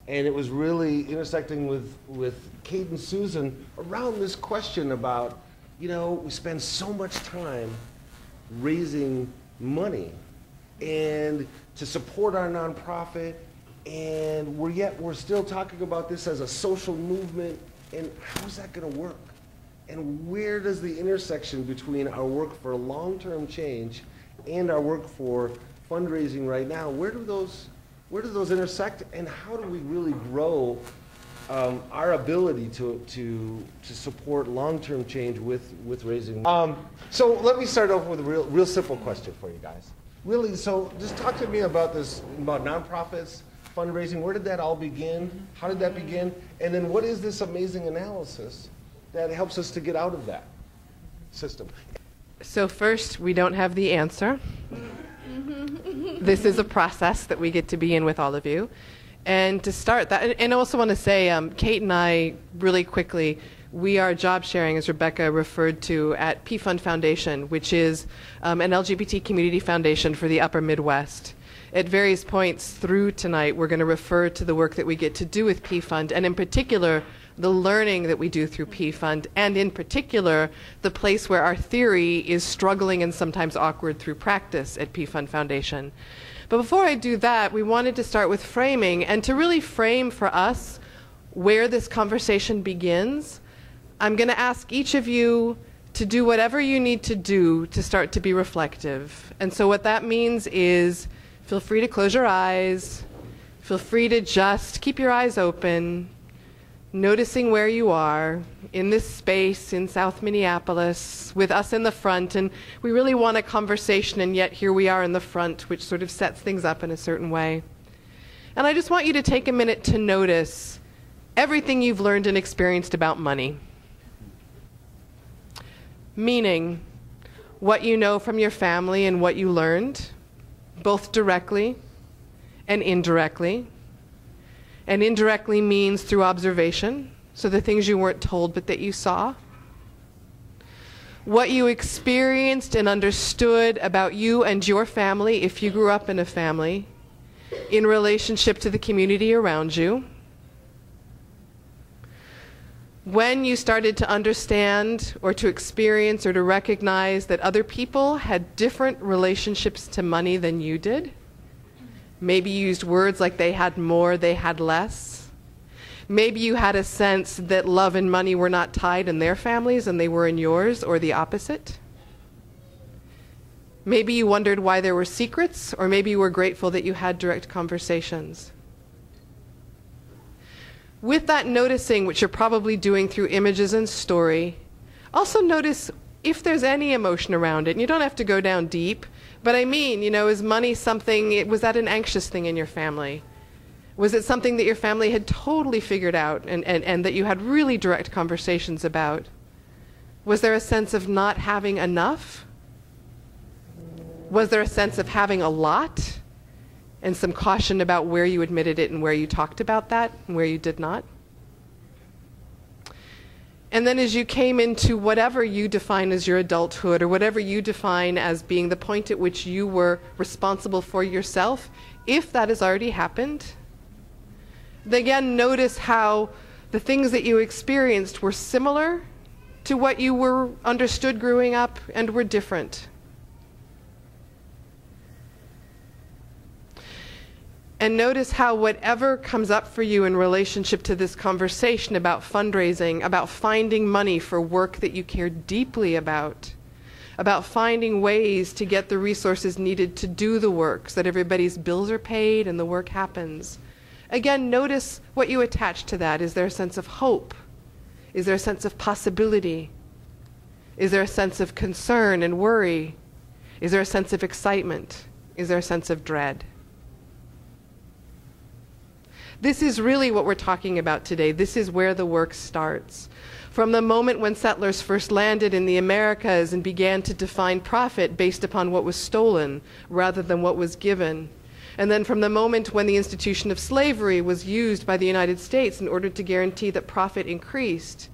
And it was really intersecting with Kate and Susan around this question about, you know, we spend so much time raising money and to support our nonprofit, and we're still talking about this as a social movement, and how's that going to work? And where does the intersection between our work for long-term change and our work for fundraising right now, where do those intersect, and how do we really grow our ability to support long-term change with raising? So let me start off with a real simple question for you guys. Really, so just talk to me about this, about nonprofits, fundraising. Where did that all begin? How did that begin? And then what is this amazing analysis that helps us to get out of that system? So first, we don't have the answer. This is a process that we get to be in with all of you. And to start that, and I also want to say, Kate and I, really quickly, we are job sharing, as Rebecca referred to, at PFund Foundation, which is an LGBT community foundation for the Upper Midwest. At various points through tonight, we're going to refer to the work that we get to do with PFund, and in particular, the learning that we do through PFund, and in particular, the place where our theory is struggling and sometimes awkward through practice at PFund Foundation. But before I do that, we wanted to start with framing, and to really frame for us where this conversation begins, I'm going to ask each of you to do whatever you need to do to start to be reflective. And so what that means is feel free to close your eyes, feel free to just keep your eyes open, noticing where you are in this space in South Minneapolis with us in the front, and we really want a conversation, and yet here we are in the front, which sort of sets things up in a certain way. And I just want you to take a minute to notice everything you've learned and experienced about money. Meaning what you know from your family and what you learned, both directly and indirectly. And indirectly means through observation, so the things you weren't told but that you saw. What you experienced and understood about you and your family, if you grew up in a family, in relationship to the community around you. When you started to understand or to experience or to recognize that other people had different relationships to money than you did. Maybe you used words like they had more, they had less. Maybe you had a sense that love and money were not tied in their families and they were in yours, or the opposite. Maybe you wondered why there were secrets, or maybe you were grateful that you had direct conversations. With that noticing, which you're probably doing through images and story, also notice if there's any emotion around it. And you don't have to go down deep, but I mean, you know, is money something, was that an anxious thing in your family? Was it something that your family had totally figured out and that you had really direct conversations about? Was there a sense of not having enough? Was there a sense of having a lot? And some caution about where you admitted it and where you talked about that and where you did not. And then as you came into whatever you define as your adulthood, or whatever you define as being the point at which you were responsible for yourself, if that has already happened, then again, notice how the things that you experienced were similar to what you were understood growing up and were different. And notice how whatever comes up for you in relationship to this conversation about fundraising, about finding money for work that you care deeply about finding ways to get the resources needed to do the work so that everybody's bills are paid and the work happens. Again, notice what you attach to that. Is there a sense of hope? Is there a sense of possibility? Is there a sense of concern and worry? Is there a sense of excitement? Is there a sense of dread? This is really what we're talking about today. This is where the work starts. From the moment when settlers first landed in the Americas and began to define profit based upon what was stolen rather than what was given. And then from the moment when the institution of slavery was used by the United States in order to guarantee that profit increased,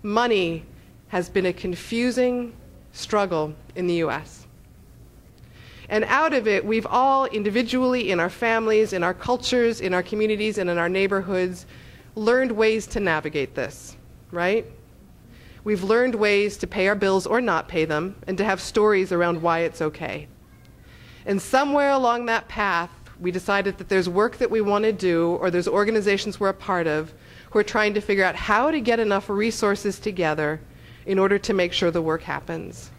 money has been a confusing struggle in the US. And out of it, we've all individually, in our families, in our cultures, in our communities, and in our neighborhoods, learned ways to navigate this, right? We've learned ways to pay our bills or not pay them, and to have stories around why it's okay. And somewhere along that path, we decided that there's work that we want to do, or there's organizations we're a part of, who are trying to figure out how to get enough resources together in order to make sure the work happens.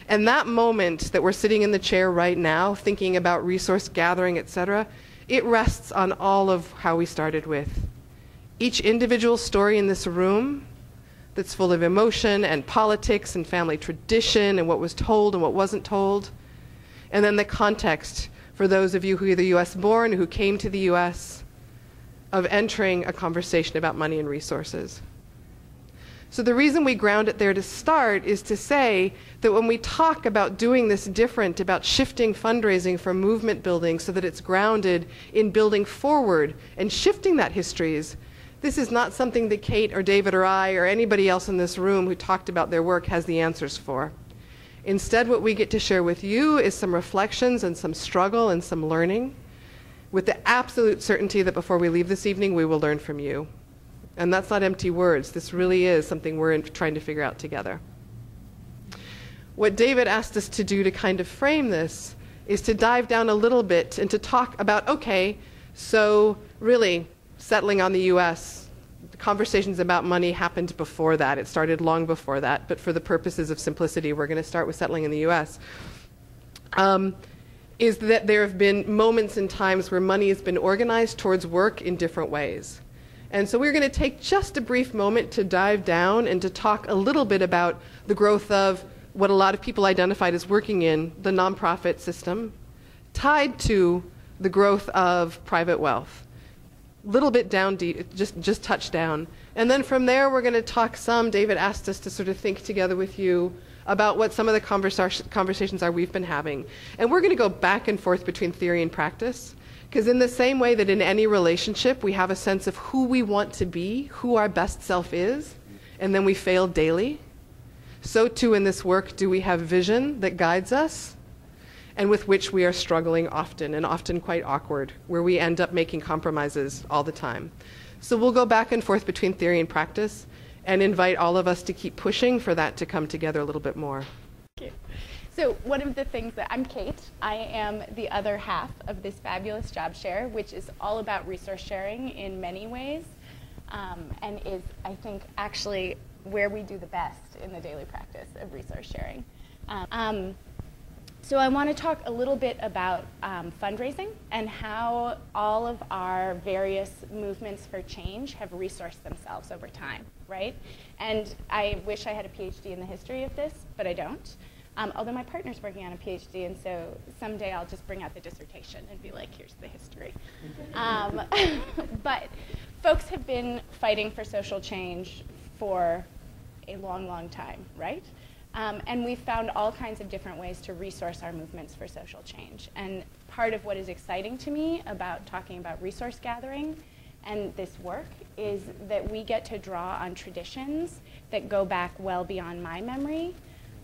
And that moment that we're sitting in the chair right now, thinking about resource gathering, etc., it rests on all of how we started with. Each individual story in this room that's full of emotion and politics and family tradition and what was told and what wasn't told. And then the context for those of you who are either US born, who came to the US, of entering a conversation about money and resources. So the reason we ground it there to start is to say that when we talk about doing this different, about shifting fundraising from movement building so that it's grounded in building forward and shifting that histories, this is not something that Kate or David or I or anybody else in this room who talked about their work has the answers for. Instead, what we get to share with you is some reflections and some struggle and some learning, with the absolute certainty that before we leave this evening, we will learn from you. And that's not empty words. This really is something we're trying to figure out together. What David asked us to do to kind of frame this is to dive down a little bit and to talk about, okay, so really settling on the US, the conversations about money happened before that. It started long before that. But for the purposes of simplicity, we're going to start with settling in the US. Is that there have been moments and times where money has been organized towards work in different ways. And so we're going to take just a brief moment to dive down and to talk a little bit about the growth of what a lot of people identified as working in the nonprofit system, tied to the growth of private wealth. Little bit down deep, just touch down. And then from there, we're going to talk some. David asked us to sort of think together with you about what some of the conversations are we've been having. And we're going to go back and forth between theory and practice. Because in the same way that in any relationship, we have a sense of who we want to be, who our best self is, and then we fail daily, so too in this work do we have vision that guides us, and with which we are struggling often, and often quite awkward, where we end up making compromises all the time. So we'll go back and forth between theory and practice, and invite all of us to keep pushing for that to come together a little bit more. Thank you. So one of the things that, I'm Kate, I am the other half of this fabulous job share, which is all about resource sharing in many ways, and is, I think, actually where we do the best in the daily practice of resource sharing. So I want to talk a little bit about fundraising and how all of our various movements for change have resourced themselves over time, right? And I wish I had a PhD in the history of this, but I don't. Although my partner's working on a PhD, and so someday I'll just bring out the dissertation and be like, here's the history. But folks have been fighting for social change for a long, long time, right? And we've found all kinds of different ways to resource our movements for social change. And part of what is exciting to me about talking about resource gathering and this work is that we get to draw on traditions that go back well beyond my memory,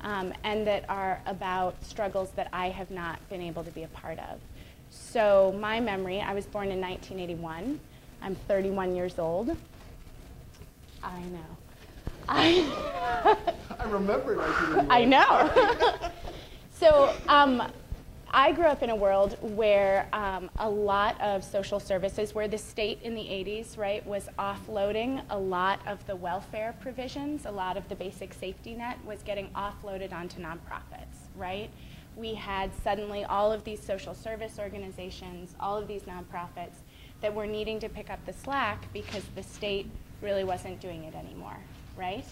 and that are about struggles that I have not been able to be a part of. So my memory, I was born in 1981. I'm 31 years old. I know. I remember 1981. I know. So I grew up in a world where a lot of social services, where the state in the 80s, right, was offloading a lot of the welfare provisions, a lot of the basic safety net was getting offloaded onto nonprofits, right? We had suddenly all of these social service organizations, all of these nonprofits that were needing to pick up the slack because the state really wasn't doing it anymore, right?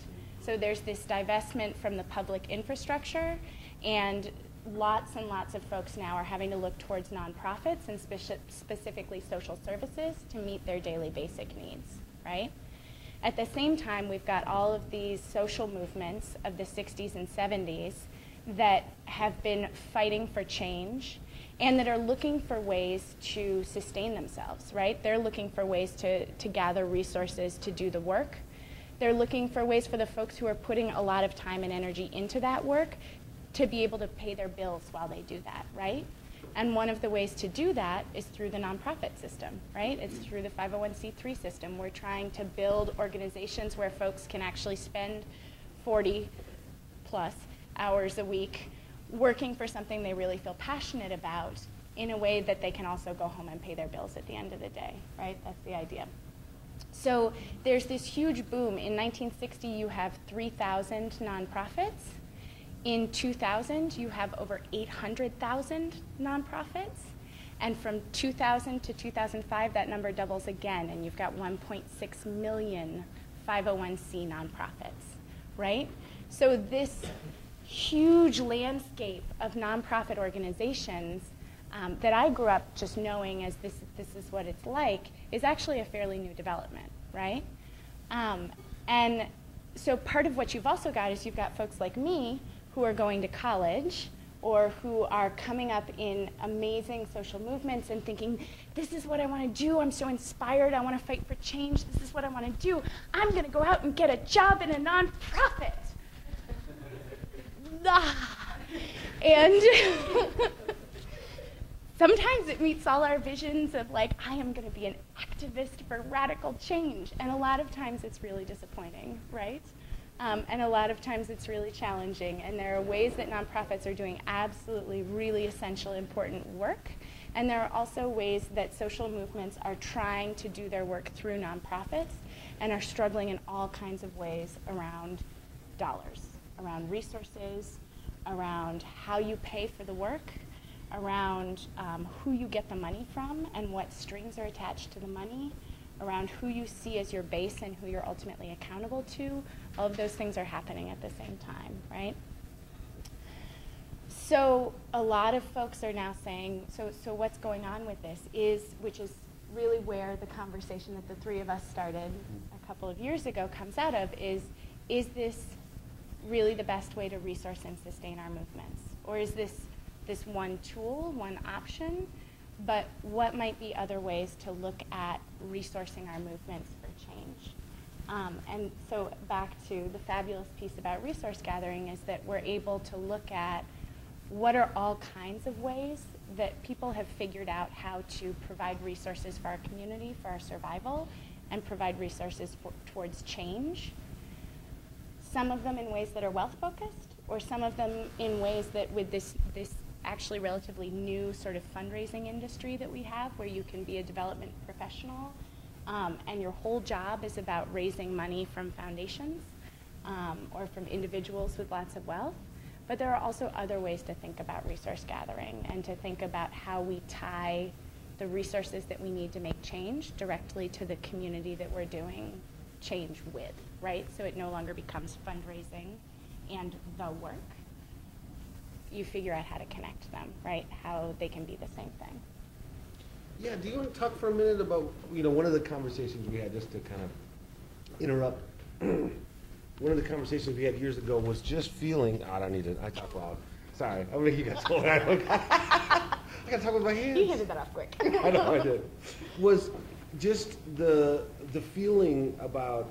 So there's this divestment from the public infrastructure, and lots and lots of folks now are having to look towards nonprofits and specifically social services to meet their daily basic needs, right? At the same time, we've got all of these social movements of the 60s and 70s that have been fighting for change and that are looking for ways to sustain themselves, right? They're looking for ways to gather resources to do the work. They're looking for ways for the folks who are putting a lot of time and energy into that work to be able to pay their bills while they do that, right? And one of the ways to do that is through the nonprofit system, right? It's through the 501c3 system. We're trying to build organizations where folks can actually spend 40 plus hours a week working for something they really feel passionate about in a way that they can also go home and pay their bills at the end of the day, right? That's the idea. So there's this huge boom. In 1960, you have 3,000 nonprofits. In 2000, you have over 800,000 nonprofits. And from 2000 to 2005, that number doubles again, and you've got 1.6 million 501c nonprofits, right? So this huge landscape of nonprofit organizations that I grew up just knowing as this is what it's like is actually a fairly new development, right? And so part of what you've also got is you've got folks like me who are going to college or who are coming up in amazing social movements and thinking, this is what I want to do. I'm so inspired. I want to fight for change. This is what I want to do. I'm going to go out and get a job in a nonprofit. And sometimes it meets all our visions of like, I am going to be an activist for radical change. And a lot of times it's really disappointing, right? And a lot of times it's really challenging. And there are ways that nonprofits are doing absolutely really essential, important work. And there are also ways that social movements are trying to do their work through nonprofits and are struggling in all kinds of ways around dollars, around resources, around how you pay for the work, around who you get the money from and what strings are attached to the money, around who you see as your base and who you're ultimately accountable to. All of those things are happening at the same time, right? So a lot of folks are now saying, so what's going on with this is, which is really where the conversation that the three of us started a couple of years ago comes out of, is this really the best way to resource and sustain our movements? Or is this one tool, one option? But what might be other ways to look at resourcing our movements for change? And so back to the fabulous piece about resource gathering is that we're able to look at what are all kinds of ways that people have figured out how to provide resources for our community, for our survival, and provide resources towards change. Some of them in ways that are wealth-focused, or some of them in ways that with this actually relatively new sort of fundraising industry that we have, where you can be a development professional, and your whole job is about raising money from foundations or from individuals with lots of wealth. But there are also other ways to think about resource gathering and to think about how we tie the resources that we need to make change directly to the community that we're doing change with, right? So it no longer becomes fundraising and the work. You figure out how to connect them, right? How they can be the same thing. Yeah, do you want to talk for a minute about, one of the conversations we had, just to kind of interrupt, one of the conversations we had years ago was just feeling, I talk loud. Sorry, I'm going to you guys hold on. I got to talk with my hands. You handed that off quick. I know I did. Was just the feeling about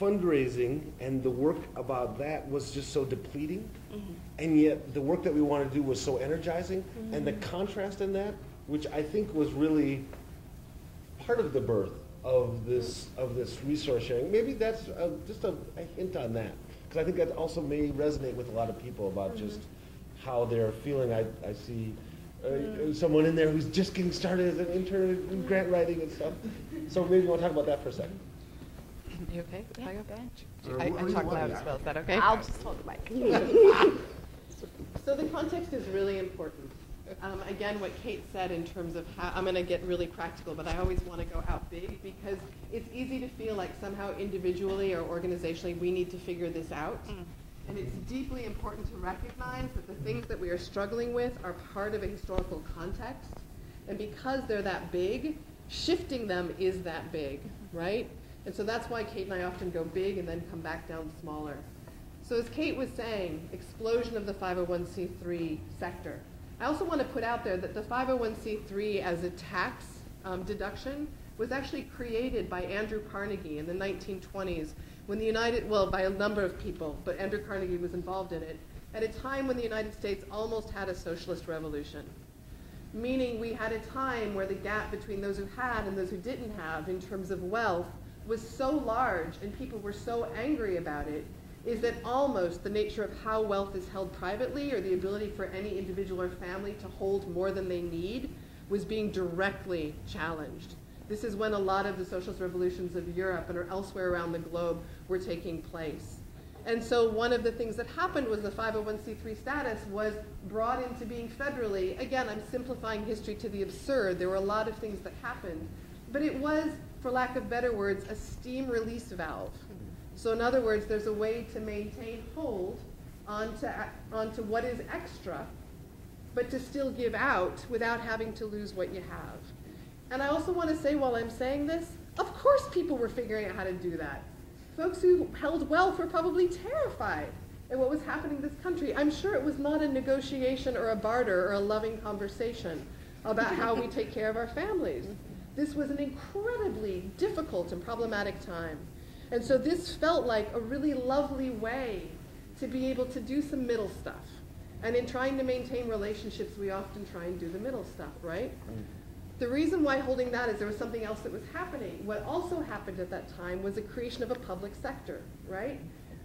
fundraising and the work about that was just so depleting, and yet the work that we want to do was so energizing, and the contrast in that, which I think was really part of the birth of this resource sharing. Maybe that's just a hint on that, because I think that also may resonate with a lot of people about just how they're feeling. I see someone in there who's just getting started as an intern in grant writing and stuff. So maybe you want to talk about that for a second. You okay? Yeah, go I ahead. talk loud as well. Is that okay? I'll just hold the mic. So the context is really important. Again, what Kate said in terms of how, I'm going to get really practical, but I always want to go out big because it's easy to feel like somehow individually or organizationally we need to figure this out. And it's deeply important to recognize that the things that we are struggling with are part of a historical context. And because they're that big, shifting them is that big, right? And so that's why Kate and I often go big and then come back down smaller. So as Kate was saying, explosion of the 501c3 sector. I also want to put out there that the 501c3 as a tax deduction was actually created by Andrew Carnegie in the 1920s when the by a number of people, but Andrew Carnegie was involved in it. at a time when the United States almost had a socialist revolution. Meaning we had a time where the gap between those who had and those who didn't have in terms of wealth was so large and people were so angry about it, is that almost the nature of how wealth is held privately, or the ability for any individual or family to hold more than they need, was being directly challenged. This is when a lot of the socialist revolutions of Europe and elsewhere around the globe were taking place. And so one of the things that happened was the 501c3 status was brought into being federally. Again, I'm simplifying history to the absurd. There were a lot of things that happened. But it was, for lack of better words, a steam release valve. So in other words, there's a way to maintain hold onto what is extra, but to still give out without having to lose what you have. And I also want to say, while I'm saying this, of course people were figuring out how to do that. Folks who held wealth were probably terrified at what was happening in this country. I'm sure it was not a negotiation or a barter or a loving conversation about how we take care of our families. This was an incredibly difficult and problematic time. And so this felt like a really lovely way to be able to do some middle stuff. And in trying to maintain relationships, we often try and do the middle stuff, right? The reason why holding that is there was something else that was happening. What also happened at that time was the creation of a public sector, right?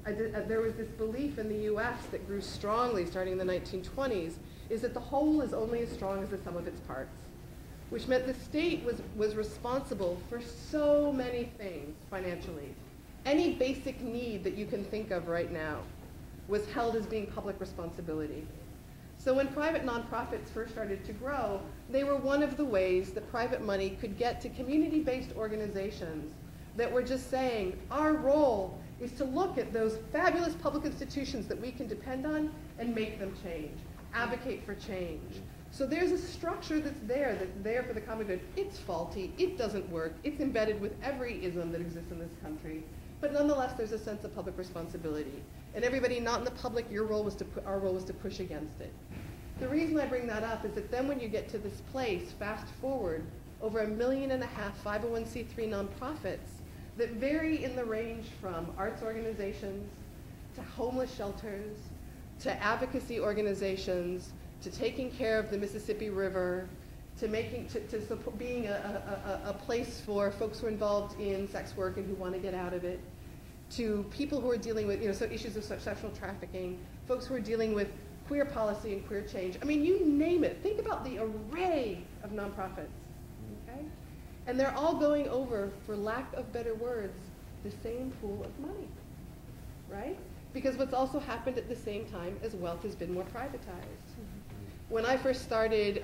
There was this belief in the US that grew strongly starting in the 1920s, is that the whole is only as strong as the sum of its parts, which meant the state was responsible for so many things financially. Any basic need that you can think of right now was held as being public responsibility. So when private nonprofits first started to grow, they were one of the ways that private money could get to community-based organizations that were just saying, our role is to look at those fabulous public institutions that we can depend on and make them change, advocate for change. So there's a structure that's there for the common good. It's faulty, it doesn't work, it's embedded with every ism that exists in this country. But nonetheless, there's a sense of public responsibility. And everybody not in the public, our role was to push against it. The reason I bring that up is that then when you get to this place, fast forward, over 1.5 million 501c3 nonprofits that vary in the range from arts organizations to homeless shelters, to advocacy organizations, to taking care of the Mississippi River, to being a place for folks who are involved in sex work and who want to get out of it, to people who are dealing with so issues of sexual trafficking, folks who are dealing with queer policy and queer change. I mean, you name it. Think about the array of nonprofits, okay? And they're all going over, for lack of better words, the same pool of money, right? Because what's also happened at the same time as wealth has been more privatized. When I first started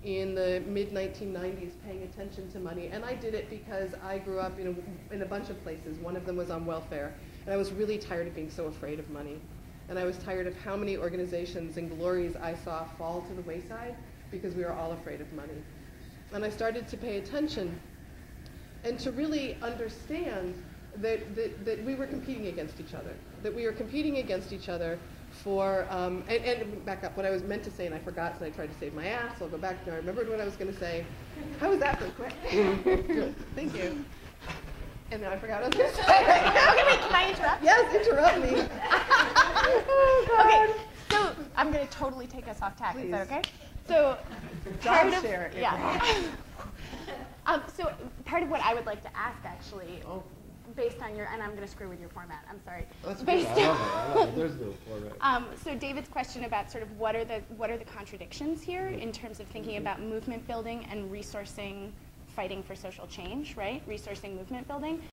in the mid-1990s paying attention to money, and I did it because I grew up in a bunch of places. One of them was on welfare, and I was really tired of being so afraid of money. And I was tired of how many organizations and glories I saw fall to the wayside because we were all afraid of money. And I started to pay attention and to really understand that we were competing against each other, for, and back up, what I was meant to say and I forgot, so I tried to save my ass, so I'll go back. Now I remembered what I was going to say. How was that so quick? Good, thank you. And now I forgot what I was going to say. Can I interrupt? Yes, interrupt me. Okay, so I'm going to totally take us off tack. Is that okay? So Job share. So part of what I would like to ask, actually, based on your, and I'm going to screw with your format, I'm sorry. That's based good. I love it. There's no format. So David's question about sort of what are the contradictions here in terms of thinking about movement building and resourcing, fighting for social change, right? Resourcing movement building.